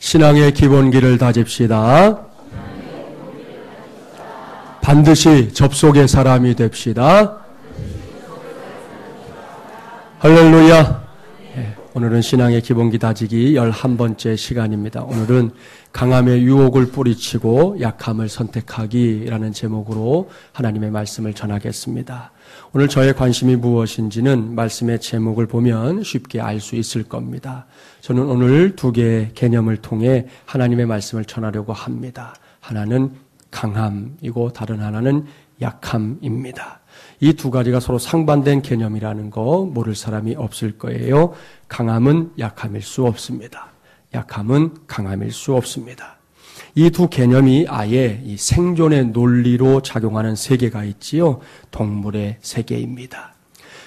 신앙의 기본기를 다집시다. 반드시 접속의 사람이 됩시다. 할렐루야. 오늘은 신앙의 기본기 다지기 11번째 시간입니다. 오늘은 강함의 유혹을 뿌리치고 약함을 선택하기라는 제목으로 하나님의 말씀을 전하겠습니다. 오늘 저의 관심이 무엇인지는 말씀의 제목을 보면 쉽게 알 수 있을 겁니다. 저는 오늘 두 개의 개념을 통해 하나님의 말씀을 전하려고 합니다. 하나는 강함이고 다른 하나는 약함입니다. 이 두 가지가 서로 상반된 개념이라는 거 모를 사람이 없을 거예요. 강함은 약함일 수 없습니다. 약함은 강함일 수 없습니다. 이 두 개념이 아예 이 생존의 논리로 작용하는 세계가 있지요. 동물의 세계입니다.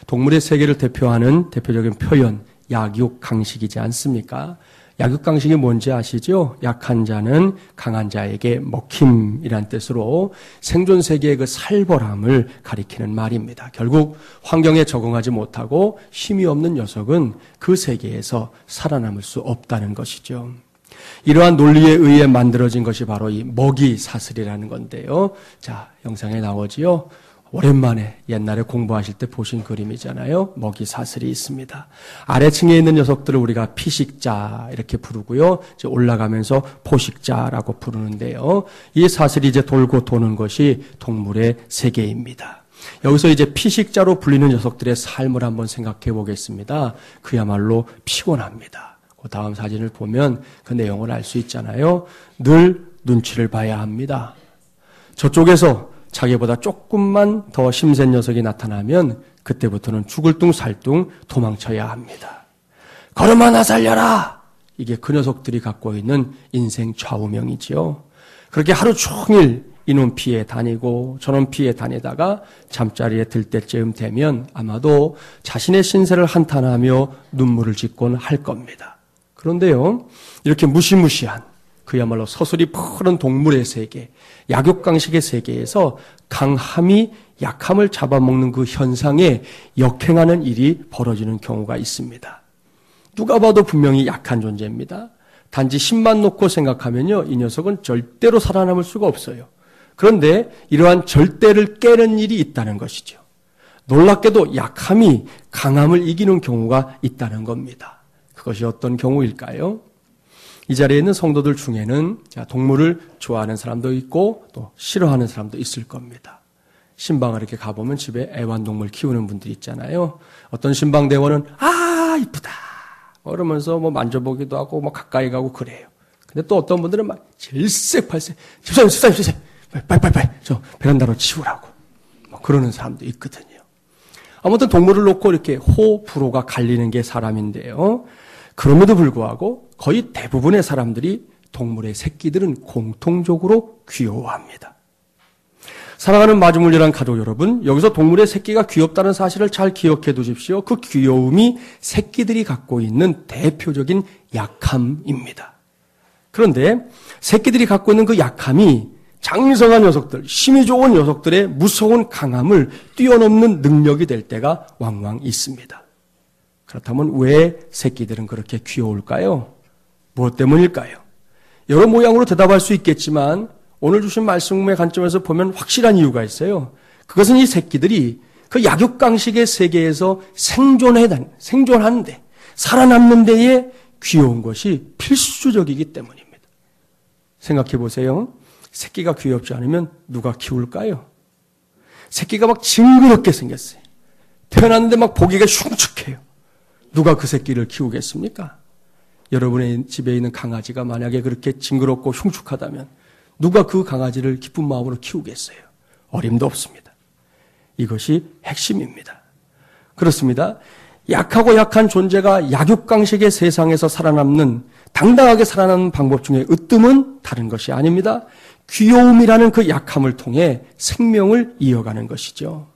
동물의 세계를 대표하는 대표적인 표현, 약육강식이지 않습니까? 약육강식이 뭔지 아시죠? 약한 자는 강한 자에게 먹힘이란 뜻으로 생존 세계의 그 살벌함을 가리키는 말입니다. 결국 환경에 적응하지 못하고 힘이 없는 녀석은 그 세계에서 살아남을 수 없다는 것이죠. 이러한 논리에 의해 만들어진 것이 바로 이 먹이 사슬이라는 건데요. 자, 영상에 나오지요. 오랜만에 옛날에 공부하실 때 보신 그림이잖아요. 먹이 사슬이 있습니다. 아래층에 있는 녀석들을 우리가 피식자 이렇게 부르고요. 이제 올라가면서 포식자라고 부르는데요. 이 사슬이 이제 돌고 도는 것이 동물의 세계입니다. 여기서 이제 피식자로 불리는 녀석들의 삶을 한번 생각해 보겠습니다. 그야말로 피곤합니다. 그 다음 사진을 보면 그 내용을 알 수 있잖아요. 늘 눈치를 봐야 합니다. 저쪽에서 자기보다 조금만 더 힘센 녀석이 나타나면 그때부터는 죽을 둥 살 둥 도망쳐야 합니다. 걸음아 나 살려라! 이게 그 녀석들이 갖고 있는 인생 좌우명이지요. 그렇게 하루 종일 이놈 피해 다니고 저놈 피해 다니다가 잠자리에 들 때쯤 되면 아마도 자신의 신세를 한탄하며 눈물을 짓곤 할 겁니다. 그런데요, 이렇게 무시무시한 그야말로 서슬이 푸른 동물의 세계, 약육강식의 세계에서 강함이 약함을 잡아먹는 그 현상에 역행하는 일이 벌어지는 경우가 있습니다. 누가 봐도 분명히 약한 존재입니다. 단지 힘만 놓고 생각하면요, 이 녀석은 절대로 살아남을 수가 없어요. 그런데 이러한 절대를 깨는 일이 있다는 것이죠. 놀랍게도 약함이 강함을 이기는 경우가 있다는 겁니다. 그것이 어떤 경우일까요? 이 자리에 있는 성도들 중에는 동물을 좋아하는 사람도 있고 또 싫어하는 사람도 있을 겁니다. 신방을 이렇게 가보면 집에 애완동물 키우는 분들이 있잖아요. 어떤 신방대원은 아 이쁘다 그러면서 뭐 만져보기도 하고 뭐 가까이 가고 그래요. 근데 또 어떤 분들은 막 질색팔색 집사님 빨리 저 베란다로 치우라고 뭐 그러는 사람도 있거든요. 아무튼 동물을 놓고 이렇게 호불호가 갈리는 게 사람인데요. 그럼에도 불구하고 거의 대부분의 사람들이 동물의 새끼들은 공통적으로 귀여워합니다. 사랑하는 마주물리란 가족 여러분, 여기서 동물의 새끼가 귀엽다는 사실을 잘 기억해 두십시오. 그 귀여움이 새끼들이 갖고 있는 대표적인 약함입니다. 그런데 새끼들이 갖고 있는 그 약함이 장성한 녀석들, 힘이 좋은 녀석들의 무서운 강함을 뛰어넘는 능력이 될 때가 왕왕 있습니다. 그렇다면 왜 새끼들은 그렇게 귀여울까요? 무엇 때문일까요? 여러 모양으로 대답할 수 있겠지만 오늘 주신 말씀의 관점에서 보면 확실한 이유가 있어요. 그것은 이 새끼들이 그 약육강식의 세계에서 생존하는데 살아남는 데에 귀여운 것이 필수적이기 때문입니다. 생각해 보세요. 새끼가 귀엽지 않으면 누가 키울까요? 새끼가 막 징그럽게 생겼어요. 태어났는데 막 보기가 흉측해요. 누가 그 새끼를 키우겠습니까? 여러분의 집에 있는 강아지가 만약에 그렇게 징그럽고 흉측하다면 누가 그 강아지를 기쁜 마음으로 키우겠어요? 어림도 없습니다. 이것이 핵심입니다. 그렇습니다. 약하고 약한 존재가 약육강식의 세상에서 당당하게 살아남는 방법 중에 으뜸은 다른 것이 아닙니다. 귀여움이라는 그 약함을 통해 생명을 이어가는 것이죠.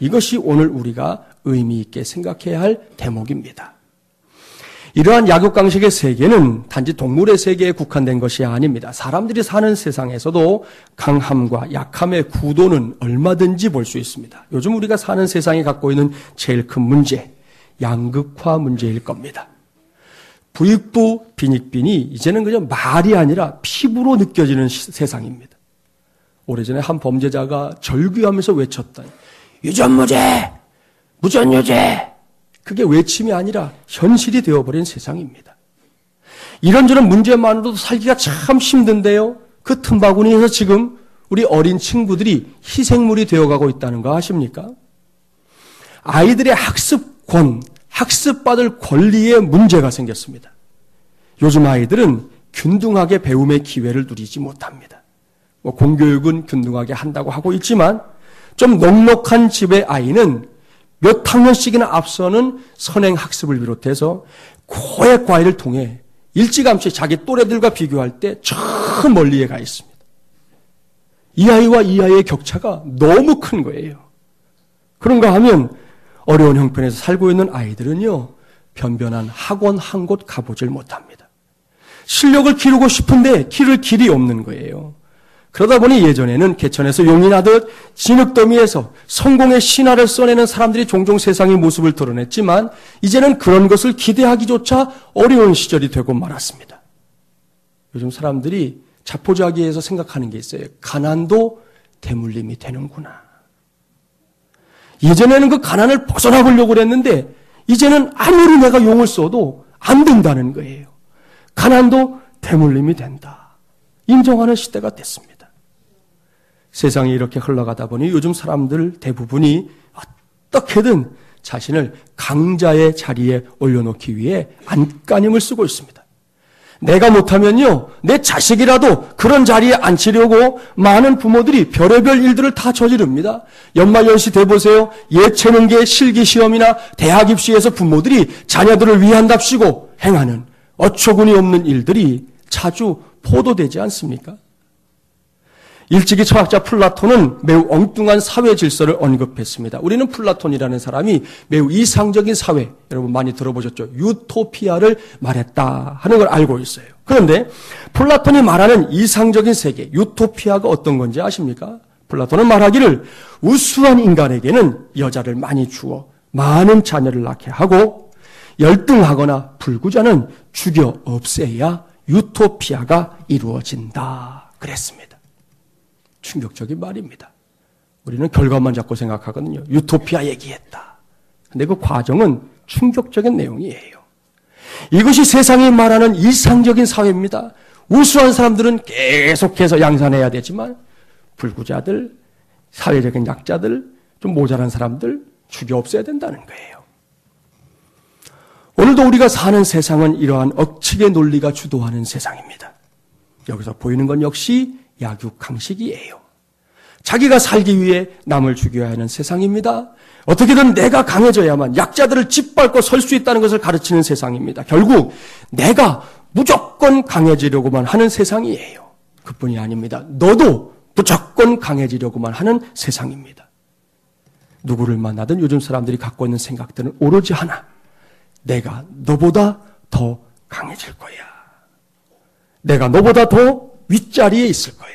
이것이 오늘 우리가 의미 있게 생각해야 할 대목입니다. 이러한 약육강식의 세계는 단지 동물의 세계에 국한된 것이 아닙니다. 사람들이 사는 세상에서도 강함과 약함의 구도는 얼마든지 볼 수 있습니다. 요즘 우리가 사는 세상이 갖고 있는 제일 큰 문제, 양극화 문제일 겁니다. 부익부 빈익빈이 이제는 그저 말이 아니라 피부로 느껴지는 세상입니다. 오래전에 한 범죄자가 절규하면서 외쳤던 유전무죄, 무전유죄, 그게 외침이 아니라 현실이 되어버린 세상입니다. 이런저런 문제만으로도 살기가 참 힘든데요. 그 틈바구니에서 지금 우리 어린 친구들이 희생물이 되어가고 있다는 거 아십니까? 아이들의 학습권, 학습받을 권리에 문제가 생겼습니다. 요즘 아이들은 균등하게 배움의 기회를 누리지 못합니다. 공교육은 균등하게 한다고 하고 있지만 좀 넉넉한 집의 아이는 몇 학년씩이나 앞서는 선행학습을 비롯해서 고의 과외를 통해 일찌감치 자기 또래들과 비교할 때 저 멀리에 가 있습니다. 이 아이와 이 아이의 격차가 너무 큰 거예요. 그런가 하면 어려운 형편에서 살고 있는 아이들은요, 변변한 학원 한 곳 가보질 못합니다. 실력을 기르고 싶은데 기를 길이 없는 거예요. 그러다 보니 예전에는 개천에서 용이 나듯 진흙더미에서 성공의 신화를 써내는 사람들이 종종 세상의 모습을 드러냈지만 이제는 그런 것을 기대하기조차 어려운 시절이 되고 말았습니다. 요즘 사람들이 자포자기해서 생각하는 게 있어요. 가난도 대물림이 되는구나. 예전에는 그 가난을 벗어나 보려고 그랬는데 이제는 아무리 내가 용을 써도 안 된다는 거예요. 가난도 대물림이 된다. 인정하는 시대가 됐습니다. 세상이 이렇게 흘러가다 보니 요즘 사람들 대부분이 어떻게든 자신을 강자의 자리에 올려놓기 위해 안간힘을 쓰고 있습니다. 내가 못하면요, 내 자식이라도 그런 자리에 앉히려고 많은 부모들이 별의별 일들을 다 저지릅니다. 연말연시 돼보세요. 예체능계 실기시험이나 대학 입시에서 부모들이 자녀들을 위한답시고 행하는 어처구니 없는 일들이 자주 보도되지 않습니까? 일찍이 철학자 플라톤은 매우 엉뚱한 사회 질서를 언급했습니다. 우리는 플라톤이라는 사람이 매우 이상적인 사회, 여러분 많이 들어보셨죠? 유토피아를 말했다 하는 걸 알고 있어요. 그런데 플라톤이 말하는 이상적인 세계, 유토피아가 어떤 건지 아십니까? 플라톤은 말하기를 우수한 인간에게는 여자를 많이 주어 많은 자녀를 낳게 하고 열등하거나 불구자는 죽여 없애야 유토피아가 이루어진다 그랬습니다. 충격적인 말입니다. 우리는 결과만 자꾸 생각하거든요. 유토피아 얘기했다. 근데 그 과정은 충격적인 내용이에요. 이것이 세상이 말하는 이상적인 사회입니다. 우수한 사람들은 계속해서 양산해야 되지만 불구자들, 사회적인 약자들, 좀 모자란 사람들 죽여 없애야 된다는 거예요. 오늘도 우리가 사는 세상은 이러한 억측의 논리가 주도하는 세상입니다. 여기서 보이는 건 역시 약육강식이에요. 자기가 살기 위해 남을 죽여야 하는 세상입니다. 어떻게든 내가 강해져야만 약자들을 짓밟고 설 수 있다는 것을 가르치는 세상입니다. 결국 내가 무조건 강해지려고만 하는 세상이에요. 그뿐이 아닙니다. 너도 무조건 강해지려고만 하는 세상입니다. 누구를 만나든 요즘 사람들이 갖고 있는 생각들은 오로지 하나. 내가 너보다 더 강해질 거야. 내가 너보다 더 윗자리에 있을 거야.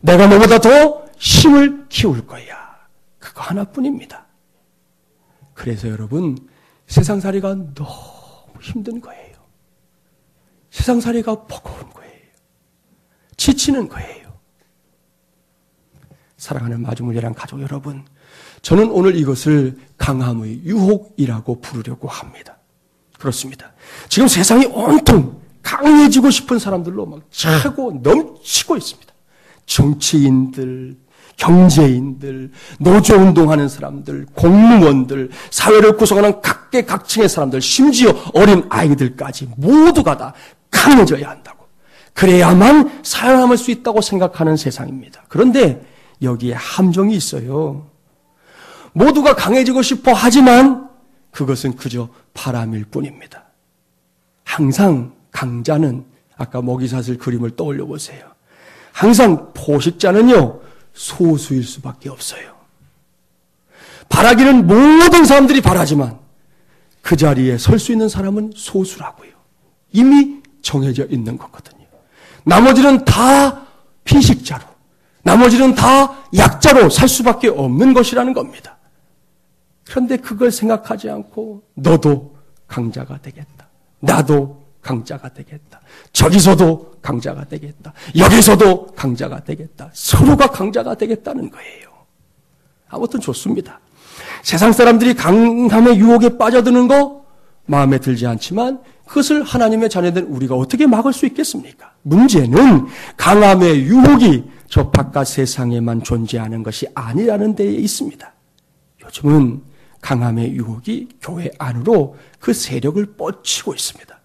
내가 너보다 더 힘을 키울 거야. 그거 하나뿐입니다. 그래서 여러분, 세상살이가 너무 힘든 거예요. 세상살이가 버거운 거예요. 지치는 거예요. 사랑하는 마주물리랑 가족 여러분, 저는 오늘 이것을 강함의 유혹이라고 부르려고 합니다. 그렇습니다. 지금 세상이 온통 강해지고 싶은 사람들로 막 차고 넘치고 있습니다. 정치인들, 경제인들, 노조운동하는 사람들, 공무원들, 사회를 구성하는 각계각층의 사람들, 심지어 어린 아이들까지 모두가 다 강해져야 한다고. 그래야만 살아남을 수 있다고 생각하는 세상입니다. 그런데 여기에 함정이 있어요. 모두가 강해지고 싶어 하지만 그것은 그저 바람일 뿐입니다. 항상 강자는, 아까 먹이사슬 그림을 떠올려 보세요. 항상 포식자는요, 소수일 수밖에 없어요. 바라기는 모든 사람들이 바라지만 그 자리에 설 수 있는 사람은 소수라고요. 이미 정해져 있는 거거든요. 나머지는 다 피식자로, 나머지는 다 약자로 살 수밖에 없는 것이라는 겁니다. 그런데 그걸 생각하지 않고 너도 강자가 되겠다. 나도 강자가 되겠다. 저기서도 강자가 되겠다. 여기서도 강자가 되겠다. 서로가 강자가 되겠다는 거예요. 아무튼 좋습니다. 세상 사람들이 강함의 유혹에 빠져드는 거 마음에 들지 않지만 그것을 하나님의 자녀된 우리가 어떻게 막을 수 있겠습니까? 문제는 강함의 유혹이 저 바깥 세상에만 존재하는 것이 아니라는 데에 있습니다. 요즘은 강함의 유혹이 교회 안으로 그 세력을 뻗치고 있습니다.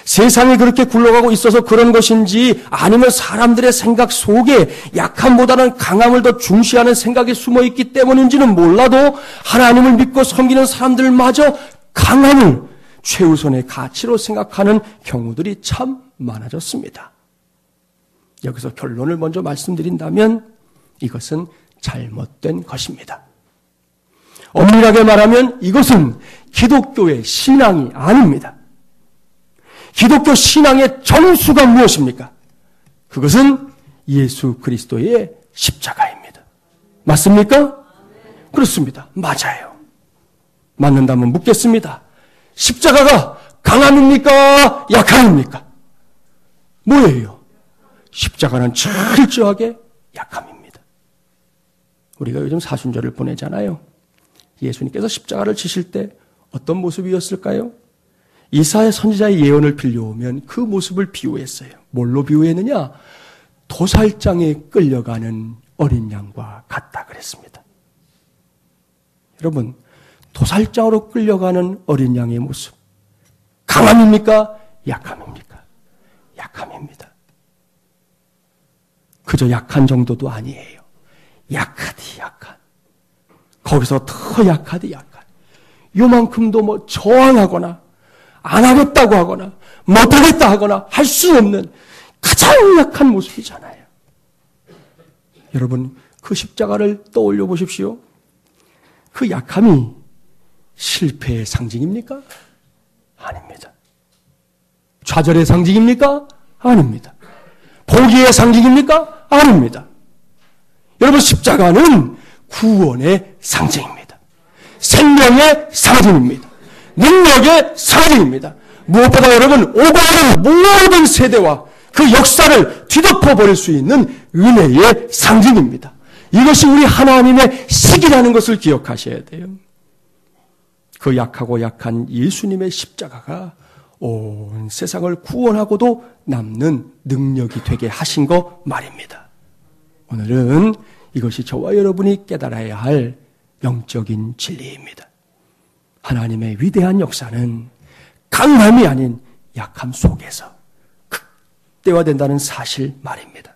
세상이 그렇게 굴러가고 있어서 그런 것인지 아니면 사람들의 생각 속에 약함보다는 강함을 더 중시하는 생각이 숨어 있기 때문인지는 몰라도 하나님을 믿고 섬기는 사람들마저 강함을 최우선의 가치로 생각하는 경우들이 참 많아졌습니다. 여기서 결론을 먼저 말씀드린다면 이것은 잘못된 것입니다. 엄밀하게 말하면 이것은 기독교의 신앙이 아닙니다. 기독교 신앙의 정수가 무엇입니까? 그것은 예수 그리스도의 십자가입니다. 맞습니까? 그렇습니다. 맞아요. 맞는다면 묻겠습니다. 십자가가 강함입니까? 약함입니까? 뭐예요? 십자가는 철저하게 약함입니다. 우리가 요즘 사순절을 보내잖아요. 예수님께서 십자가를 지실 때 어떤 모습이었을까요? 이사야 선지자의 예언을 빌려오면 그 모습을 비유했어요. 뭘로 비유했느냐? 도살장에 끌려가는 어린 양과 같다 그랬습니다. 여러분, 도살장으로 끌려가는 어린 양의 모습, 강함입니까? 약함입니까? 약함입니다. 그저 약한 정도도 아니에요. 약하디 약한. 거기서 더 약하디 약한. 요만큼도 뭐 저항하거나 안 하겠다고 하거나 못하겠다 하거나 할 수 없는 가장 약한 모습이잖아요. 여러분, 그 십자가를 떠올려 보십시오. 그 약함이 실패의 상징입니까? 아닙니다. 좌절의 상징입니까? 아닙니다. 포기의 상징입니까? 아닙니다. 여러분, 십자가는 구원의 상징입니다. 생명의 상징입니다. 능력의 상징입니다. 무엇보다 여러분, 오고 가는 모든 세대와 그 역사를 뒤덮어버릴 수 있는 은혜의 상징입니다. 이것이 우리 하나님의 식이라는 것을 기억하셔야 돼요. 그 약하고 약한 예수님의 십자가가 온 세상을 구원하고도 남는 능력이 되게 하신 거 말입니다. 오늘은 이것이 저와 여러분이 깨달아야 할 영적인 진리입니다. 하나님의 위대한 역사는 강함이 아닌 약함 속에서 극대화된다는 사실 말입니다.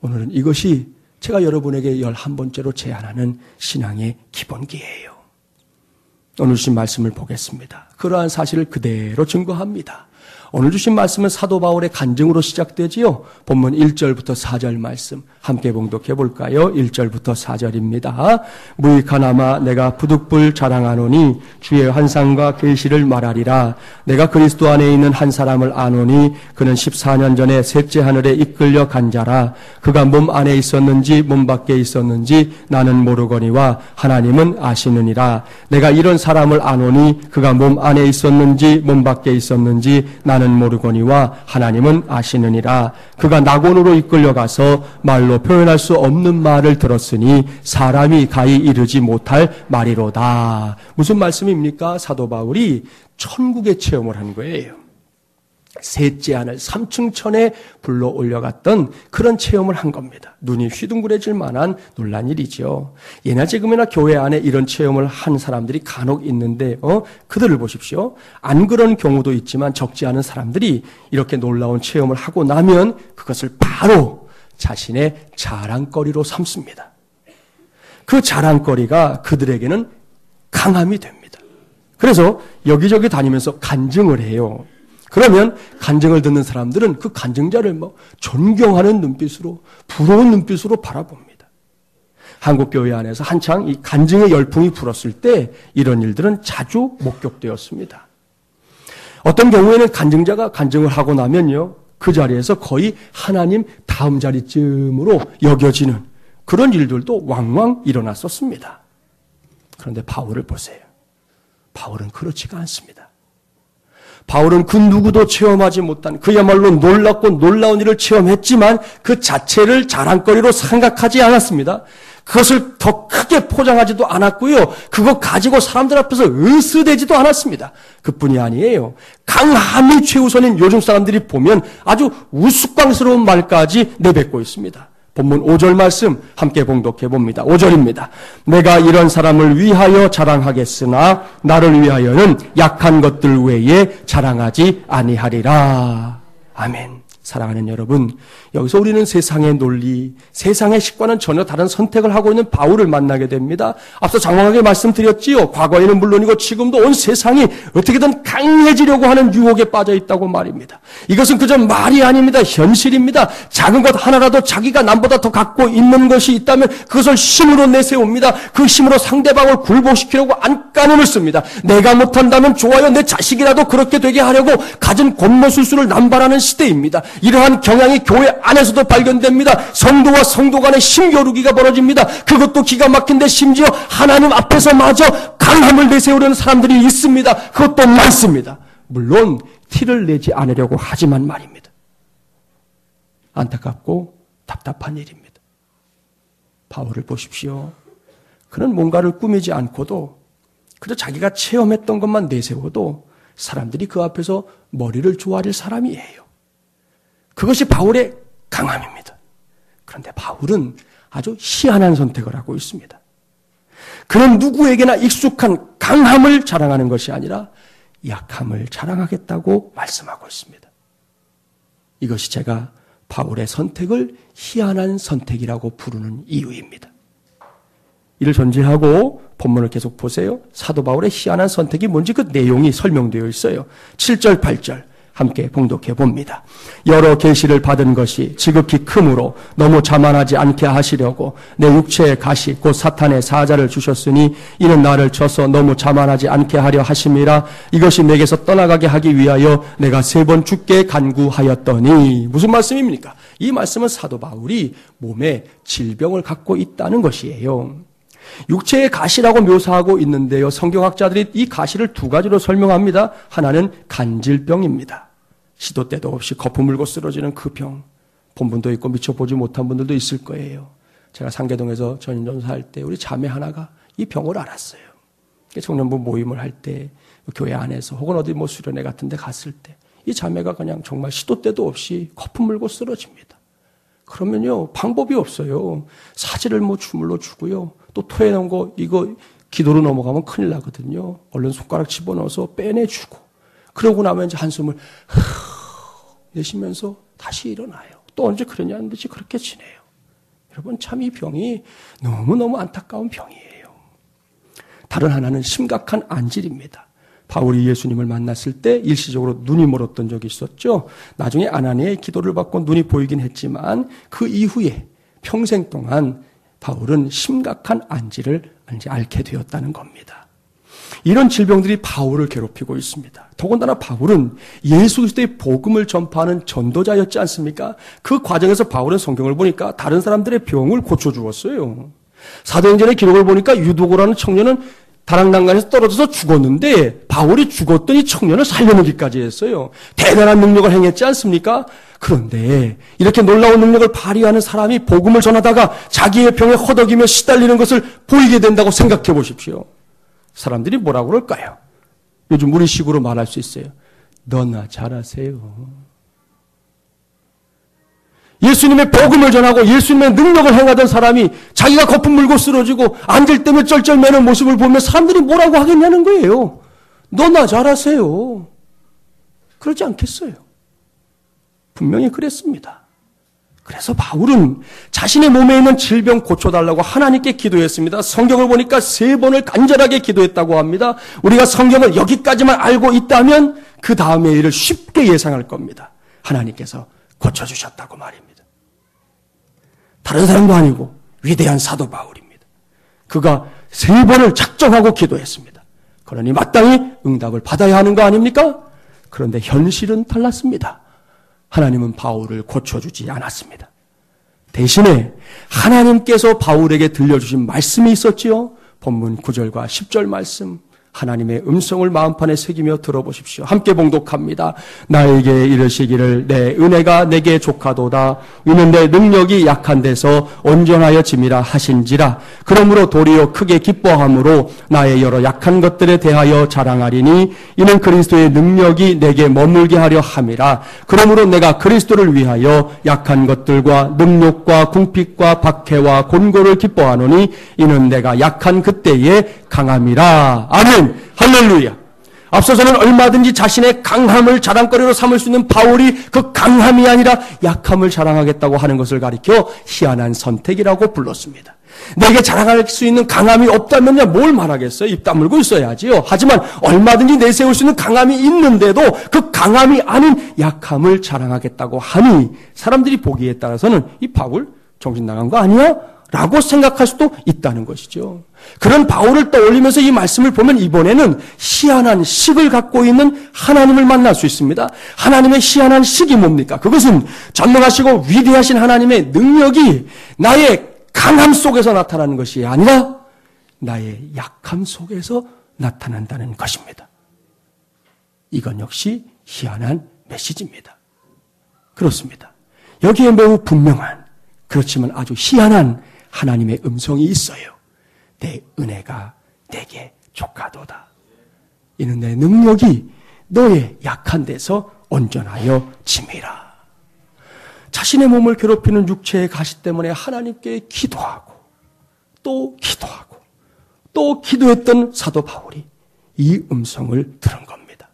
오늘은 이것이 제가 여러분에게 11번째로 제안하는 신앙의 기본기예요. 오늘 주신 말씀을 보겠습니다. 그러한 사실을 그대로 증거합니다. 오늘 주신 말씀은 사도 바울의 간증으로 시작되지요. 본문 1절부터 4절 말씀 함께 봉독해 볼까요? 1절부터 4절입니다. 무익하나마 내가 부득불 자랑하노니 주의 환상과 계시를 말하리라. 내가 그리스도 안에 있는 한 사람을 아노니 그는 14년 전에 셋째 하늘에 이끌려 간 자라. 그가 몸 안에 있었는지 몸 밖에 있었는지 나는 모르거니와 하나님은 아시느니라. 내가 이런 사람을 아노니 그가 몸 안에 있었는지 몸 밖에 있었는지 나는 모르거니와 하나님은 아시느니라. 그가 낙원으로 이끌려가서 말로 표현할 수 없는 말을 들었으니 사람이 가히 이르지 못할 말이로다. 무슨 말씀입니까? 사도 바울이 천국의 체험을 한 거예요. 셋째 하늘 3층 천에 불러 올려갔던 그런 체험을 한 겁니다. 눈이 휘둥그레질 만한 놀란 일이죠. 예나 지금이나 교회 안에 이런 체험을 한 사람들이 간혹 있는데 그들을 보십시오. 안 그런 경우도 있지만 적지 않은 사람들이 이렇게 놀라운 체험을 하고 나면 그것을 바로 자신의 자랑거리로 삼습니다. 그 자랑거리가 그들에게는 강함이 됩니다. 그래서 여기저기 다니면서 간증을 해요. 그러면 간증을 듣는 사람들은 그 간증자를 존경하는 눈빛으로, 부러운 눈빛으로 바라봅니다. 한국교회 안에서 한창 이 간증의 열풍이 불었을 때 이런 일들은 자주 목격되었습니다. 어떤 경우에는 간증자가 간증을 하고 나면요, 그 자리에서 거의 하나님 다음 자리쯤으로 여겨지는 그런 일들도 왕왕 일어났었습니다. 그런데 바울을 보세요. 바울은 그렇지가 않습니다. 바울은 그 누구도 체험하지 못한 그야말로 놀랍고 놀라운 일을 체험했지만 그 자체를 자랑거리로 생각하지 않았습니다. 그것을 더 크게 포장하지도 않았고요. 그거 가지고 사람들 앞에서 으스대지도 않았습니다. 그뿐이 아니에요. 강함이 최우선인 요즘 사람들이 보면 아주 우스꽝스러운 말까지 내뱉고 있습니다. 본문 5절 말씀 함께 봉독해 봅니다. 5절입니다. 내가 이런 사람을 위하여 자랑하겠으나 나를 위하여는 약한 것들 외에 자랑하지 아니하리라. 아멘. 사랑하는 여러분, 여기서 우리는 세상의 논리, 세상의 식과는 전혀 다른 선택을 하고 있는 바울을 만나게 됩니다. 앞서 장황하게 말씀드렸지요. 과거에는 물론이고 지금도 온 세상이 어떻게든 강해지려고 하는 유혹에 빠져 있다고 말입니다. 이것은 그저 말이 아닙니다. 현실입니다. 작은 것 하나라도 자기가 남보다 더 갖고 있는 것이 있다면 그것을 힘으로 내세웁니다. 그 힘으로 상대방을 굴복시키려고 안간힘을 씁니다. 내가 못한다면 좋아요. 내 자식이라도 그렇게 되게 하려고 갖은 권모술수를 남발하는 시대입니다. 이러한 경향이 교회 안에서도 발견됩니다. 성도와 성도 간의 힘겨루기가 벌어집니다. 그것도 기가 막힌데 심지어 하나님 앞에서마저 강함을 내세우려는 사람들이 있습니다. 그것도 많습니다. 물론 티를 내지 않으려고 하지만 말입니다. 안타깝고 답답한 일입니다. 바울을 보십시오. 그는 뭔가를 꾸미지 않고도 그저 자기가 체험했던 것만 내세워도 사람들이 그 앞에서 머리를 조아릴 사람이에요. 그것이 바울의 강함입니다. 그런데 바울은 아주 희한한 선택을 하고 있습니다. 그는 누구에게나 익숙한 강함을 자랑하는 것이 아니라 약함을 자랑하겠다고 말씀하고 있습니다. 이것이 제가 바울의 선택을 희한한 선택이라고 부르는 이유입니다. 이를 전제하고 본문을 계속 보세요. 사도 바울의 희한한 선택이 뭔지 그 내용이 설명되어 있어요. 7절, 8절. 함께 봉독해 봅니다. 여러 계시를 받은 것이 지극히 크므로 너무 자만하지 않게 하시려고 내 육체의 가시 곧 사탄의 사자를 주셨으니 이는 나를 쳐서 너무 자만하지 않게 하려 하심이라. 이것이 내게서 떠나가게 하기 위하여 내가 3번 죽게 간구하였더니. 무슨 말씀입니까? 이 말씀은 사도 바울이 몸에 질병을 갖고 있다는 것이에요. 육체의 가시라고 묘사하고 있는데요. 성경학자들이 이 가시를 2가지로 설명합니다. 하나는 간질병입니다. 시도 때도 없이 거품 물고 쓰러지는 그 병. 본 분도 있고 미쳐보지 못한 분들도 있을 거예요. 제가 상계동에서 전인전사 할 때 우리 자매 하나가 이 병을 앓았어요. 청년부 모임을 할 때 교회 안에서 혹은 어디 뭐 수련회 같은 데 갔을 때 이 자매가 그냥 정말 시도 때도 없이 거품 물고 쓰러집니다. 그러면요, 방법이 없어요. 사지를 뭐 주물러 주고요. 또 토해놓은 거 이거 기도로 넘어가면 큰일 나거든요. 얼른 손가락 집어넣어서 빼내주고 그러고 나면 이제 한숨을 내쉬면서 다시 일어나요. 또 언제 그러냐는 듯이 그렇게 지내요. 여러분 참 이 병이 너무너무 안타까운 병이에요. 다른 하나는 심각한 안질입니다. 바울이 예수님을 만났을 때 일시적으로 눈이 멀었던 적이 있었죠. 나중에 아나니아의 기도를 받고 눈이 보이긴 했지만 그 이후에 평생 동안 바울은 심각한 안질을 앓게 되었다는 겁니다. 이런 질병들이 바울을 괴롭히고 있습니다. 더군다나 바울은 예수 그리스도의 복음을 전파하는 전도자였지 않습니까? 그 과정에서 바울은 성경을 보니까 다른 사람들의 병을 고쳐주었어요. 사도행전의 기록을 보니까 유도고라는 청년은 다락난간에서 떨어져서 죽었는데 바울이 죽었더니 청년을 살려내기까지 했어요. 대단한 능력을 행했지 않습니까? 그런데 이렇게 놀라운 능력을 발휘하는 사람이 복음을 전하다가 자기의 병에 허덕이며 시달리는 것을 보이게 된다고 생각해 보십시오. 사람들이 뭐라고 그럴까요? 요즘 우리식으로 말할 수 있어요. 너나 잘하세요. 예수님의 복음을 전하고 예수님의 능력을 행하던 사람이 자기가 거품 물고 쓰러지고 안질 때문에 쩔쩔매는 모습을 보면 사람들이 뭐라고 하겠냐는 거예요. 너나 잘하세요. 그러지 않겠어요. 분명히 그랬습니다. 그래서 바울은 자신의 몸에 있는 질병 고쳐달라고 하나님께 기도했습니다. 성경을 보니까 3번을 간절하게 기도했다고 합니다. 우리가 성경을 여기까지만 알고 있다면 그 다음의 일을 쉽게 예상할 겁니다. 하나님께서 고쳐주셨다고 말입니다. 다른 사람도 아니고 위대한 사도 바울입니다. 그가 3번을 작정하고 기도했습니다. 그러니 마땅히 응답을 받아야 하는 거 아닙니까? 그런데 현실은 달랐습니다. 하나님은 바울을 고쳐주지 않았습니다. 대신에 하나님께서 바울에게 들려주신 말씀이 있었지요. 본문 9절과 10절 말씀 하나님의 음성을 마음판에 새기며 들어보십시오. 함께 봉독합니다. 나에게 이르시기를 내 은혜가 내게 족하도다. 이는 내 능력이 약한 데서 온전하여 짐이라 하신지라. 그러므로 도리어 크게 기뻐함으로 나의 여러 약한 것들에 대하여 자랑하리니 이는 그리스도의 능력이 내게 머물게 하려 함이라. 그러므로 내가 그리스도를 위하여 약한 것들과 능력과 궁핍과 박해와 곤고를 기뻐하노니 이는 내가 약한 그때에 강함이라. 아멘. 할렐루야. 앞서서는 얼마든지 자신의 강함을 자랑거리로 삼을 수 있는 바울이 그 강함이 아니라 약함을 자랑하겠다고 하는 것을 가리켜 희한한 선택이라고 불렀습니다. 내게 자랑할 수 있는 강함이 없다면야 뭘 말하겠어요? 입 다물고 있어야지요. 하지만 얼마든지 내세울 수 있는 강함이 있는데도 그 강함이 아닌 약함을 자랑하겠다고 하니 사람들이 보기에 따라서는 이 바울 정신 나간 거 아니야? 라고 생각할 수도 있다는 것이죠. 그런 바울을 떠올리면서 이 말씀을 보면 이번에는 희한한 식을 갖고 있는 하나님을 만날 수 있습니다. 하나님의 희한한 식이 뭡니까? 그것은 전능하시고 위대하신 하나님의 능력이 나의 강함 속에서 나타나는 것이 아니라 나의 약함 속에서 나타난다는 것입니다. 이건 역시 희한한 메시지입니다. 그렇습니다. 여기에 매우 분명한, 그렇지만 아주 희한한 하나님의 음성이 있어요. 내 은혜가 내게 족하도다. 이는 내 능력이 너의 약한 데서 온전하여 짐이라. 자신의 몸을 괴롭히는 육체의 가시 때문에 하나님께 기도하고 또 기도하고 또 기도했던 사도 바울이 이 음성을 들은 겁니다.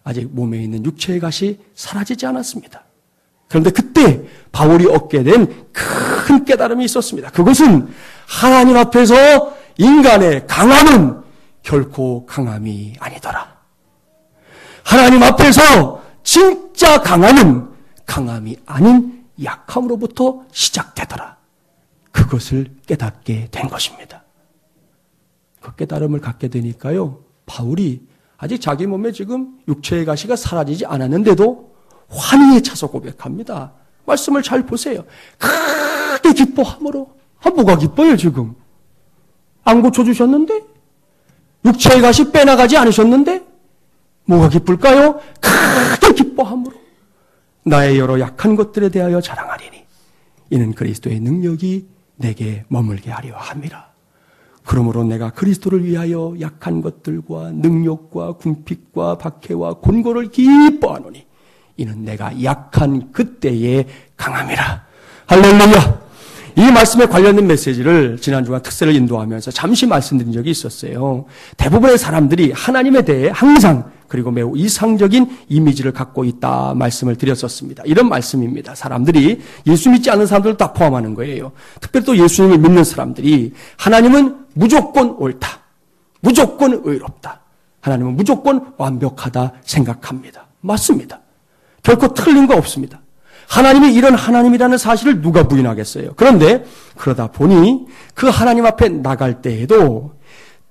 아직 몸에 있는 육체의 가시 사라지지 않았습니다. 그런데 그때 바울이 얻게 된 큰 깨달음이 있었습니다. 그것은 하나님 앞에서 인간의 강함은 결코 강함이 아니더라. 하나님 앞에서 진짜 강함은 강함이 아닌 약함으로부터 시작되더라. 그것을 깨닫게 된 것입니다. 그 깨달음을 갖게 되니까요, 바울이 아직 자기 몸에 지금 육체의 가시가 사라지지 않았는데도 환희에 차서 고백합니다. 말씀을 잘 보세요. 크게 기뻐함으로. 뭐가 기뻐요 지금? 안 고쳐주셨는데? 육체의 가시 빼나가지 않으셨는데? 뭐가 기쁠까요? 크게 기뻐함으로. 나의 여러 약한 것들에 대하여 자랑하리니 이는 그리스도의 능력이 내게 머물게 하려 함이라. 그러므로 내가 그리스도를 위하여 약한 것들과 능력과 궁핍과 박해와 곤고를 기뻐하노니 이는 내가 약한 그때에 강함이라. 할렐루야. 이 말씀에 관련된 메시지를 지난주간 특세를 인도하면서 잠시 말씀드린 적이 있었어요. 대부분의 사람들이 하나님에 대해 항상 그리고 매우 이상적인 이미지를 갖고 있다 말씀을 드렸었습니다. 이런 말씀입니다. 사람들이 예수 믿지 않는 사람들을 다 포함하는 거예요. 특별히 또 예수님을 믿는 사람들이 하나님은 무조건 옳다. 무조건 의롭다. 하나님은 무조건 완벽하다 생각합니다. 맞습니다. 결코 틀린 거 없습니다. 하나님이 이런 하나님이라는 사실을 누가 부인하겠어요? 그런데 그러다 보니 그 하나님 앞에 나갈 때에도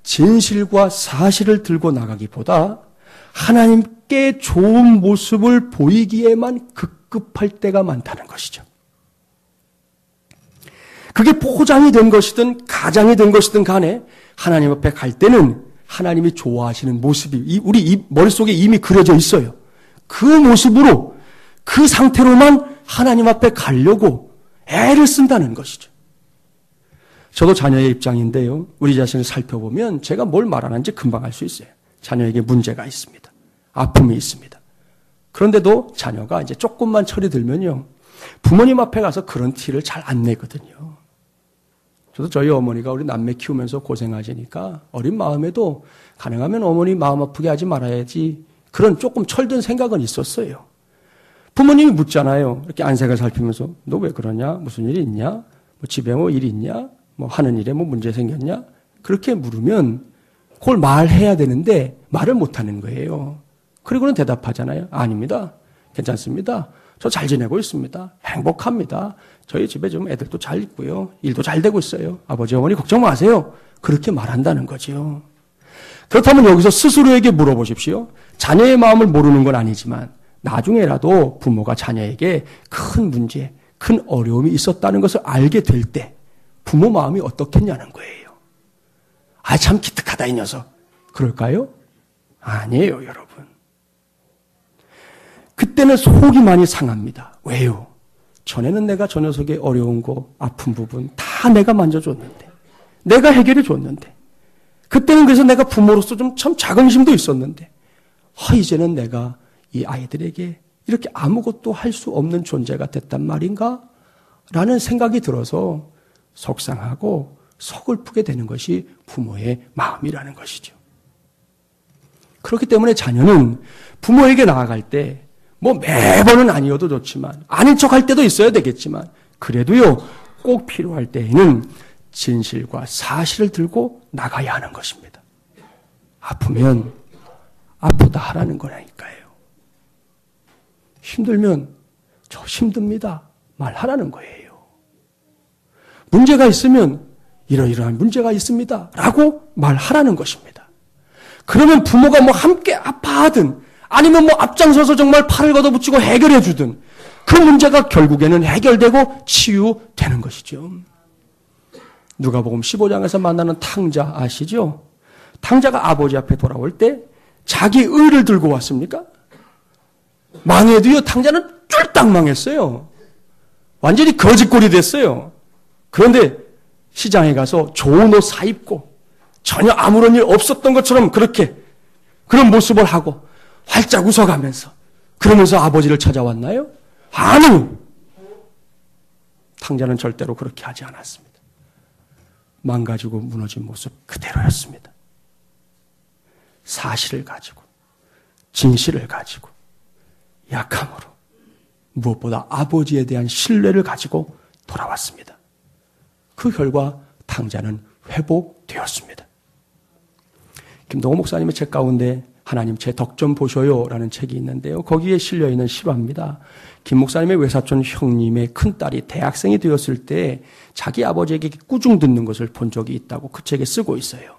진실과 사실을 들고 나가기보다 하나님께 좋은 모습을 보이기에만 급급할 때가 많다는 것이죠. 그게 포장이 된 것이든 가장이 된 것이든 간에 하나님 앞에 갈 때는 하나님이 좋아하시는 모습이 우리 머릿속에 이미 그려져 있어요. 그 모습으로 그 상태로만 하나님 앞에 가려고 애를 쓴다는 것이죠. 저도 자녀의 입장인데요. 우리 자신을 살펴보면 제가 뭘 말하는지 금방 알 수 있어요. 자녀에게 문제가 있습니다. 아픔이 있습니다. 그런데도 자녀가 이제 조금만 철이 들면요. 부모님 앞에 가서 그런 티를 잘 안 내거든요. 저도 저희 어머니가 우리 남매 키우면서 고생하시니까 어린 마음에도 가능하면 어머니 마음 아프게 하지 말아야지 그런 조금 철든 생각은 있었어요. 부모님이 묻잖아요. 이렇게 안색을 살피면서 너 왜 그러냐? 무슨 일이 있냐? 뭐 집에 뭐 일이 있냐? 뭐 하는 일에 뭐 문제 생겼냐? 그렇게 물으면 그걸 말해야 되는데 말을 못하는 거예요. 그리고는 대답하잖아요. 아닙니다. 괜찮습니다. 저 잘 지내고 있습니다. 행복합니다. 저희 집에 좀 애들도 잘 있고요. 일도 잘 되고 있어요. 아버지 어머니 걱정 마세요. 그렇게 말한다는 거죠. 그렇다면 여기서 스스로에게 물어보십시오. 자녀의 마음을 모르는 건 아니지만 나중에라도 부모가 자녀에게 큰 문제, 큰 어려움이 있었다는 것을 알게 될 때 부모 마음이 어떻겠냐는 거예요. 참 기특하다 이 녀석. 그럴까요? 아니에요, 여러분. 그때는 속이 많이 상합니다. 왜요? 전에는 내가 저 녀석의 어려운 거, 아픈 부분 다 내가 만져줬는데, 내가 해결해 줬는데, 그때는 그래서 내가 부모로서 좀 참 자긍심도 있었는데, 이제는 내가 이 아이들에게 이렇게 아무것도 할 수 없는 존재가 됐단 말인가? 라는 생각이 들어서 속상하고 서글프게 되는 것이 부모의 마음이라는 것이죠. 그렇기 때문에 자녀는 부모에게 나아갈 때 매번은 아니어도 좋지만 아닌 척할 때도 있어야 되겠지만 그래도요 꼭 필요할 때에는 진실과 사실을 들고 나가야 하는 것입니다. 아프면 아프다 하라는 거라니까요. 힘들면 저 힘듭니다 말하라는 거예요. 문제가 있으면 이러이러한 문제가 있습니다 라고 말하라는 것입니다. 그러면 부모가 함께 아파하든 아니면 앞장서서 정말 팔을 걷어붙이고 해결해 주든 그 문제가 결국에는 해결되고 치유되는 것이죠. 누가복음 15장에서 만나는 탕자 아시죠? 탕자가 아버지 앞에 돌아올 때 자기 의를 들고 왔습니까? 망해도요 탕자는 쫄딱 망했어요. 완전히 거지꼴이 됐어요. 그런데 시장에 가서 좋은 옷 사입고 전혀 아무런 일 없었던 것처럼 그런 모습을 하고 활짝 웃어가면서 그러면서 아버지를 찾아왔나요? 아니요. 탕자는 절대로 그렇게 하지 않았습니다. 망가지고 무너진 모습 그대로였습니다. 사실을 가지고 진실을 가지고 약함으로 무엇보다 아버지에 대한 신뢰를 가지고 돌아왔습니다. 그 결과 탕자는 회복되었습니다. 김동호 목사님의 책 가운데 하나님 제 덕 좀 보셔요라는 책이 있는데요. 거기에 실려있는 실화입니다. 김 목사님의 외사촌 형님의 큰딸이 대학생이 되었을 때 자기 아버지에게 꾸중 듣는 것을 본 적이 있다고 그 책에 쓰고 있어요.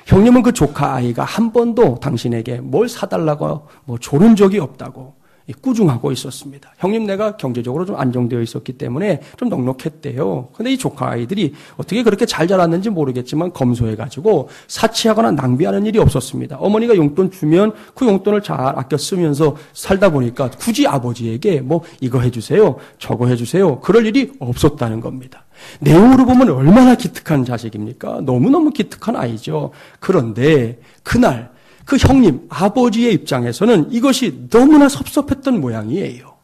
형님은 그 조카 아이가 한 번도 당신에게 뭘 사달라고 조른 적이 없다고 꾸중하고 있었습니다. 형님 내가 경제적으로 좀 안정되어 있었기 때문에 좀 넉넉했대요. 근데 이 조카 아이들이 어떻게 그렇게 잘 자랐는지 모르겠지만 검소해가지고 사치하거나 낭비하는 일이 없었습니다. 어머니가 용돈 주면 그 용돈을 잘 아껴 쓰면서 살다 보니까 굳이 아버지에게 이거 해주세요, 저거 해주세요 그럴 일이 없었다는 겁니다. 내용으로 보면 얼마나 기특한 자식입니까? 너무너무 기특한 아이죠. 그런데 그날 그 형님, 아버지의 입장에서는 이것이 너무나 섭섭했던 모양이에요.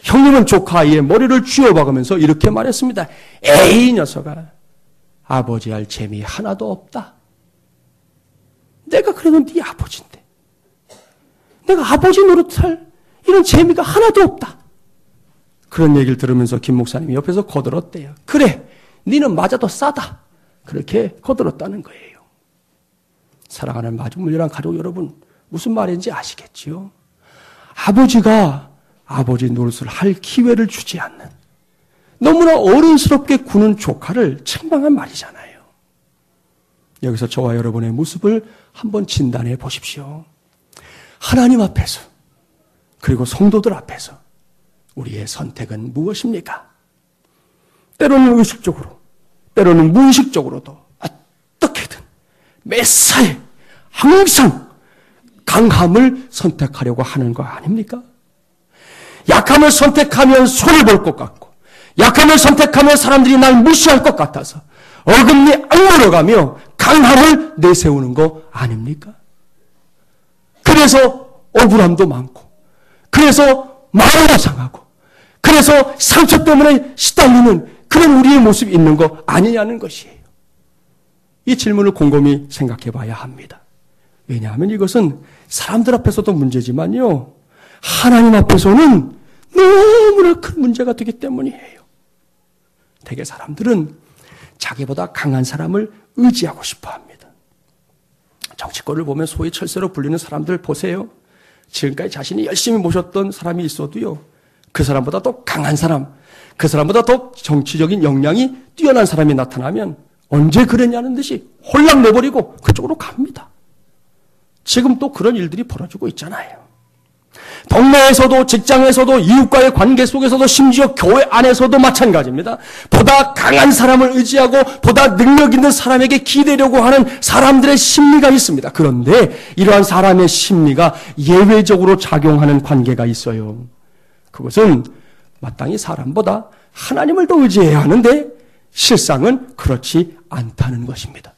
형님은 조카 아이의 머리를 쥐어박으면서 이렇게 말했습니다. 에이 녀석아, 아버지 할 재미 하나도 없다. 내가 그래도 네 아버지인데 내가 아버지 노릇할 이런 재미가 하나도 없다. 그런 얘기를 들으면서 김 목사님이 옆에서 거들었대요. 그래, 니는 맞아도 싸다. 그렇게 거들었다는 거예요. 사랑하는 마중물려란 가족 여러분, 무슨 말인지 아시겠지요? 아버지가 아버지 노릇을 할 기회를 주지 않는 너무나 어른스럽게 구는 조카를 책망한 말이잖아요. 여기서 저와 여러분의 모습을 한번 진단해 보십시오. 하나님 앞에서 그리고 성도들 앞에서 우리의 선택은 무엇입니까? 때로는 의식적으로, 때로는 무의식적으로도 어떻게든 매사에 항상 강함을 선택하려고 하는 거 아닙니까? 약함을 선택하면 손해볼 것 같고 약함을 선택하면 사람들이 날 무시할 것 같아서 어금니 악물어가며 강함을 내세우는 거 아닙니까? 그래서 억울함도 많고 그래서 마음도 상하고 그래서 상처 때문에 시달리는 그런 우리의 모습이 있는 거 아니냐는 것이에요. 이 질문을 곰곰이 생각해 봐야 합니다. 왜냐하면 이것은 사람들 앞에서도 문제지만요, 하나님 앞에서는 너무나 큰 문제가 되기 때문이에요. 대개 사람들은 자기보다 강한 사람을 의지하고 싶어 합니다. 정치권을 보면 소위 철새로 불리는 사람들 보세요. 지금까지 자신이 열심히 모셨던 사람이 있어도요, 그 사람보다 더 강한 사람, 그 사람보다 더 정치적인 역량이 뛰어난 사람이 나타나면 언제 그랬냐는 듯이 홀랑 내버리고 그쪽으로 갑니다. 지금 또 그런 일들이 벌어지고 있잖아요. 동네에서도, 직장에서도, 이웃과의 관계 속에서도, 심지어 교회 안에서도 마찬가지입니다. 보다 강한 사람을 의지하고 보다 능력 있는 사람에게 기대려고 하는 사람들의 심리가 있습니다. 그런데 이러한 사람의 심리가 예외적으로 작용하는 관계가 있어요. 그것은 마땅히 사람보다 하나님을 더 의지해야 하는데 실상은 그렇지 않다는 것입니다.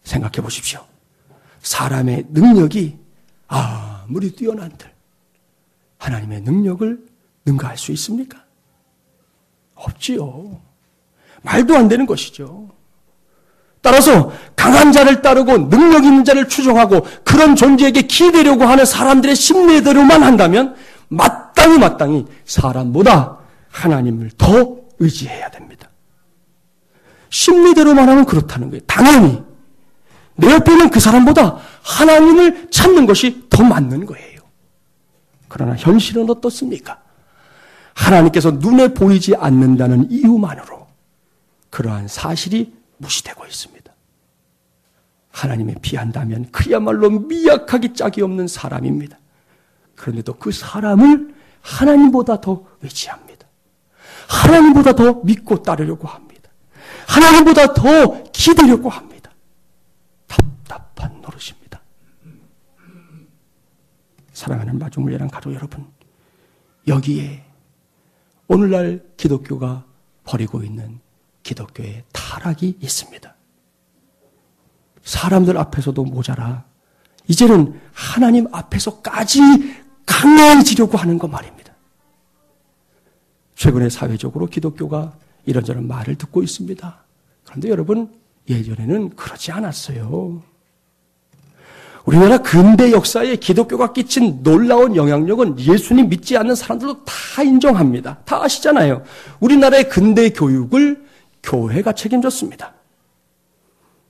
생각해 보십시오. 사람의 능력이 아무리 뛰어난들 하나님의 능력을 능가할 수 있습니까? 없지요. 말도 안 되는 것이죠. 따라서 강한 자를 따르고 능력 있는 자를 추종하고 그런 존재에게 기대려고 하는 사람들의 심리대로만 한다면 마땅히 사람보다 하나님을 더 의지해야 됩니다. 심리대로만 하면 그렇다는 거예요. 당연히 내 옆에 있는 그 사람보다 하나님을 찾는 것이 더 맞는 거예요. 그러나 현실은 어떻습니까? 하나님께서 눈에 보이지 않는다는 이유만으로 그러한 사실이 무시되고 있습니다. 하나님에 비한다면 그야말로 미약하기 짝이 없는 사람입니다. 그런데도 그 사람을 하나님보다 더 의지합니다. 하나님보다 더 믿고 따르려고 합니다. 하나님보다 더 기대려고 합니다. 답답한 노릇입니다. 사랑하는 마중물예랑 가족 여러분, 여기에 오늘날 기독교가 벌이고 있는 기독교의 타락이 있습니다. 사람들 앞에서도 모자라 이제는 하나님 앞에서까지 강해지려고 하는 것 말입니다. 최근에 사회적으로 기독교가 이런저런 말을 듣고 있습니다. 그런데 여러분, 예전에는 그러지 않았어요. 우리나라 근대 역사에 기독교가 끼친 놀라운 영향력은 예수님 믿지 않는 사람들도 다 인정합니다. 다 아시잖아요. 우리나라의 근대 교육을 교회가 책임졌습니다.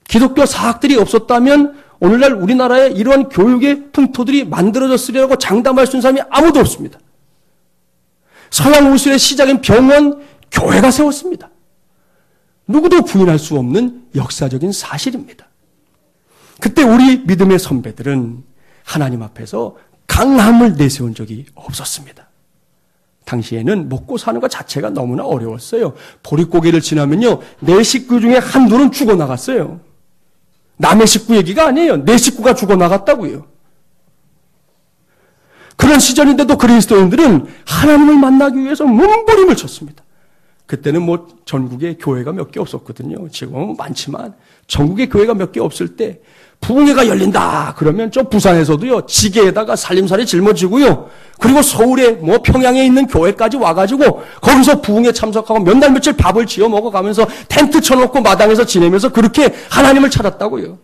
기독교 사학들이 없었다면 오늘날 우리나라에 이러한 교육의 풍토들이 만들어졌으리라고 장담할 수 있는 사람이 아무도 없습니다. 서양 우술의 시작인 병원, 교회가 세웠습니다. 누구도 부인할 수 없는 역사적인 사실입니다. 그때 우리 믿음의 선배들은 하나님 앞에서 강함을 내세운 적이 없었습니다. 당시에는 먹고 사는 것 자체가 너무나 어려웠어요. 보릿고개를 지나면요, 내 식구 중에 한둘은 죽어나갔어요. 남의 식구 얘기가 아니에요. 내 식구가 죽어나갔다고요. 그런 시절인데도 그리스도인들은 하나님을 만나기 위해서 몸부림을 쳤습니다. 그때는 전국에 교회가 몇 개 없었거든요. 지금은 많지만 전국에 교회가 몇 개 없을 때 부흥회가 열린다 그러면 저 부산에서도요, 지게에다가 살림살이 짊어지고요, 그리고 서울에 평양에 있는 교회까지 와가지고 거기서 부흥회 참석하고 몇 날 며칠 밥을 지어 먹어가면서 텐트 쳐놓고 마당에서 지내면서 그렇게 하나님을 찾았다고요.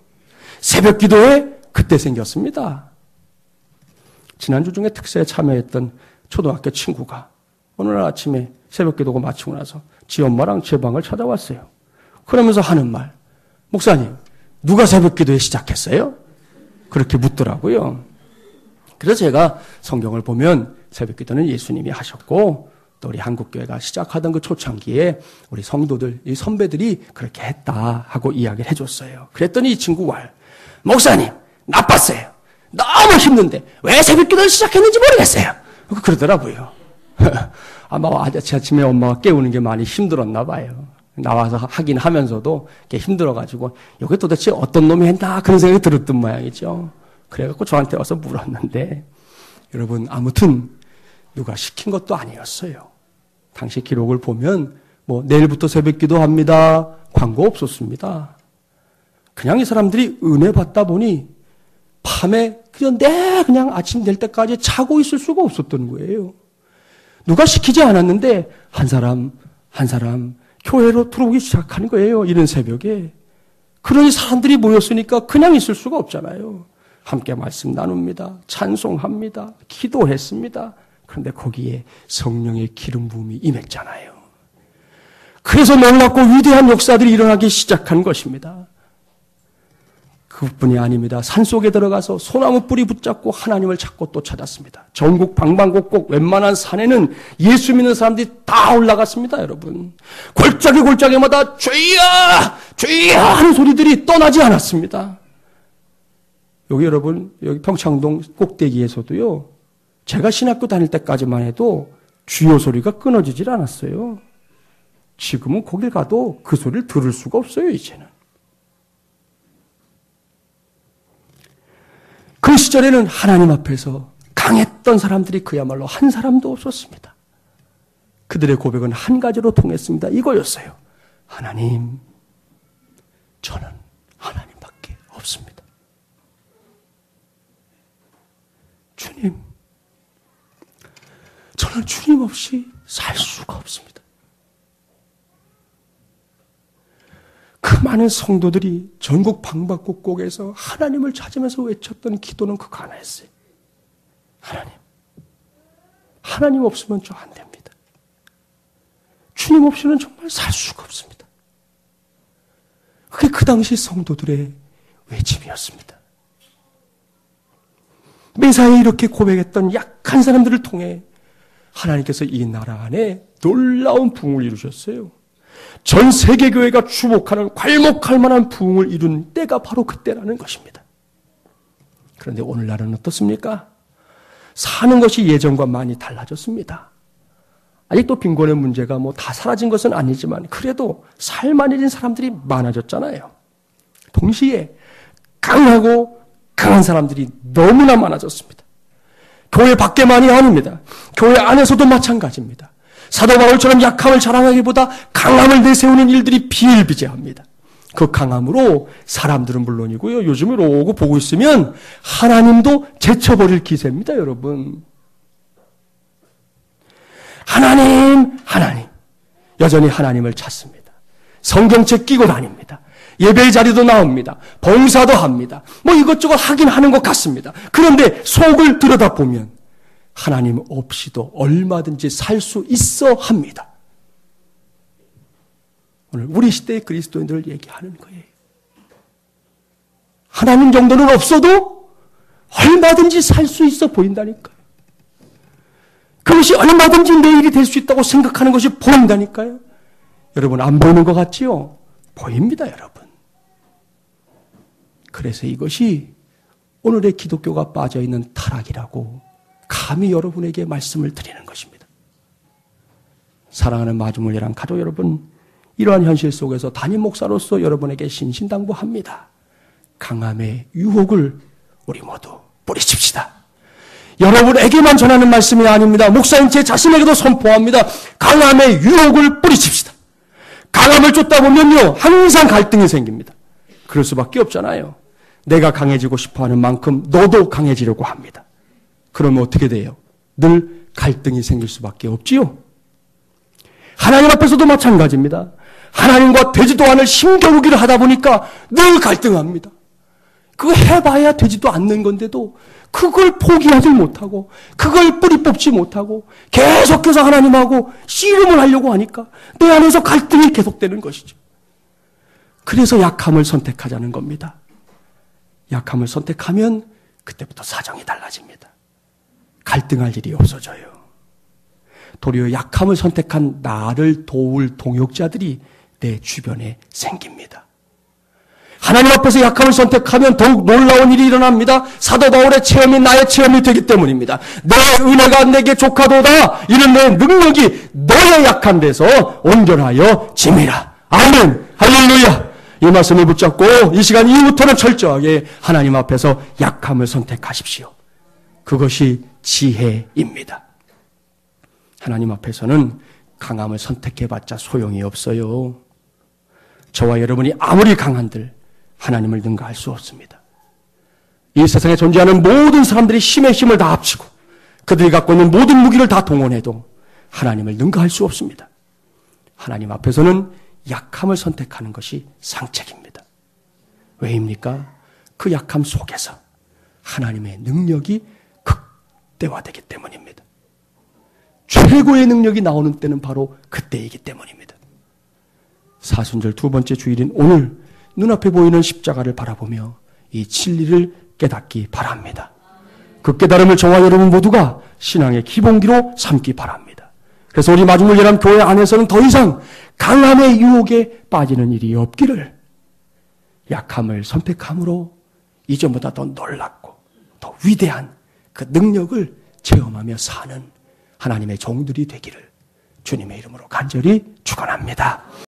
새벽 기도회 그때 생겼습니다. 지난주 중에 특세에 참여했던 초등학교 친구가 어느 날 아침에 새벽 기도가 마치고 나서 지 엄마랑 제 방을 찾아왔어요. 그러면서 하는 말, 목사님, 누가 새벽 기도회 시작했어요? 그렇게 묻더라고요. 그래서 제가 성경을 보면 새벽 기도는 예수님이 하셨고 또 우리 한국교회가 시작하던 그 초창기에 우리 성도들, 이 선배들이 그렇게 했다 하고 이야기를 해줬어요. 그랬더니 이 친구 말, 목사님, 나빴어요. 너무 힘든데 왜 새벽 기도를 시작했는지 모르겠어요. 그러더라고요. 아마 아침에 엄마가 깨우는 게 많이 힘들었나 봐요. 나와서 하긴 하면서도 힘들어가지고 이게 도대체 어떤 놈이 했나 그런 생각이 들었던 모양이죠. 그래갖고 저한테 와서 물었는데, 여러분, 아무튼 누가 시킨 것도 아니었어요. 당시 기록을 보면 내일부터 새벽 기도합니다, 광고 없었습니다. 그냥 이 사람들이 은혜 받다 보니 밤에 그냥 아침 될 때까지 자고 있을 수가 없었던 거예요. 누가 시키지 않았는데 한 사람 교회로 들어오기 시작하는 거예요. 이런 새벽에. 그러니 사람들이 모였으니까 그냥 있을 수가 없잖아요. 함께 말씀 나눕니다. 찬송합니다. 기도했습니다. 그런데 거기에 성령의 기름 부음이 임했잖아요. 그래서 놀랍고 위대한 역사들이 일어나기 시작한 것입니다. 그뿐이 아닙니다. 산속에 들어가서 소나무 뿌리 붙잡고 하나님을 찾고 또 찾았습니다. 전국 방방곡곡 웬만한 산에는 예수 믿는 사람들이 다 올라갔습니다. 여러분, 골짜기마다 주여 주여 하는 소리들이 떠나지 않았습니다. 여기 여러분, 여기 평창동 꼭대기에서도요, 제가 신학교 다닐 때까지만 해도 주여 소리가 끊어지질 않았어요. 지금은 거길 가도 그 소리를 들을 수가 없어요, 이제는. 그 시절에는 하나님 앞에서 강했던 사람들이 그야말로 한 사람도 없었습니다. 그들의 고백은 한 가지로 통했습니다. 이거였어요. 하나님, 저는 하나님밖에 없습니다. 주님, 저는 주님 없이 살 수가 없습니다. 그 많은 성도들이 전국 방방곡곡에서 하나님을 찾으면서 외쳤던 기도는 그거 하나였어요. 하나님 없으면 저 안 됩니다. 주님 없이는 정말 살 수가 없습니다. 그게 그 당시 성도들의 외침이었습니다. 매사에 이렇게 고백했던 약한 사람들을 통해 하나님께서 이 나라 안에 놀라운 부흥을 이루셨어요. 전 세계 교회가 주목하는 괄목할 만한 부흥을 이룬 때가 바로 그때라는 것입니다. 그런데 오늘날은 어떻습니까? 사는 것이 예전과 많이 달라졌습니다. 아직도 빈곤의 문제가 다 사라진 것은 아니지만 그래도 살만해진 사람들이 많아졌잖아요. 동시에 강하고 강한 사람들이 너무나 많아졌습니다. 교회 밖에만이 아닙니다. 교회 안에서도 마찬가지입니다. 사도 바울처럼 약함을 자랑하기보다 강함을 내세우는 일들이 비일비재합니다. 그 강함으로 사람들은 물론이고요. 요즘에 오고 보고 있으면 하나님도 제쳐버릴 기세입니다, 여러분. 하나님. 여전히 하나님을 찾습니다. 성경책 끼고 다닙니다. 예배 자리도 나옵니다. 봉사도 합니다. 이것저것 하긴 하는 것 같습니다. 그런데 속을 들여다보면 하나님 없이도 얼마든지 살 수 있어 합니다. 오늘 우리 시대의 그리스도인들을 얘기하는 거예요. 하나님 정도는 없어도 얼마든지 살 수 있어 보인다니까요. 그것이 얼마든지 내 일이 될 수 있다고 생각하는 것이 보인다니까요. 여러분, 안 보이는 것 같지요? 보입니다, 여러분. 그래서 이것이 오늘의 기독교가 빠져있는 타락이라고 감히 여러분에게 말씀을 드리는 것입니다. 사랑하는 마주물리랑 가족 여러분, 이러한 현실 속에서 담임 목사로서 여러분에게 신신당부합니다. 강함의 유혹을 우리 모두 뿌리칩시다. 여러분에게만 전하는 말씀이 아닙니다. 목사님 제 자신에게도 선포합니다. 강함의 유혹을 뿌리칩시다. 강함을 쫓다 보면요, 항상 갈등이 생깁니다. 그럴 수밖에 없잖아요. 내가 강해지고 싶어하는 만큼 너도 강해지려고 합니다. 그러면 어떻게 돼요? 늘 갈등이 생길 수밖에 없지요. 하나님 앞에서도 마찬가지입니다. 하나님과 되지도 않을 힘겨루기를 하다 보니까 늘 갈등합니다. 그거 해봐야 되지도 않는 건데도 그걸 포기하지 못하고 그걸 뿌리 뽑지 못하고 계속해서 하나님하고 씨름을 하려고 하니까 내 안에서 갈등이 계속되는 것이죠. 그래서 약함을 선택하자는 겁니다. 약함을 선택하면 그때부터 사정이 달라집니다. 갈등할 일이 없어져요. 도리어 약함을 선택한 나를 도울 동역자들이 내 주변에 생깁니다. 하나님 앞에서 약함을 선택하면 더욱 놀라운 일이 일어납니다. 사도 바울의 체험이 나의 체험이 되기 때문입니다. 내 은혜가 내게 족하도다. 이는 내 능력이 너의 약한 데서 온전하여 짐이라. 아멘. 할렐루야. 이 말씀을 붙잡고 이 시간 이후부터는 철저하게 하나님 앞에서 약함을 선택하십시오. 그것이 지혜입니다. 하나님 앞에서는 강함을 선택해봤자 소용이 없어요. 저와 여러분이 아무리 강한들 하나님을 능가할 수 없습니다. 이 세상에 존재하는 모든 사람들이 힘의 힘을 다 합치고 그들이 갖고 있는 모든 무기를 다 동원해도 하나님을 능가할 수 없습니다. 하나님 앞에서는 약함을 선택하는 것이 상책입니다. 왜입니까? 그 약함 속에서 하나님의 능력이 극대화되기 때문입니다. 최고의 능력이 나오는 때는 바로 그때이기 때문입니다. 사순절 두 번째 주일인 오늘 눈앞에 보이는 십자가를 바라보며 이 진리를 깨닫기 바랍니다. 그 깨달음을 저와 여러분 모두가 신앙의 기본기로 삼기 바랍니다. 그래서 우리 마중물예람 교회 안에서는 더 이상 강함의 유혹에 빠지는 일이 없기를, 약함을 선택함으로 이전보다 더 놀랍고 더 위대한 그 능력을 체험하며 사는 하나님의 종들이 되기를 주님의 이름으로 간절히 축원합니다.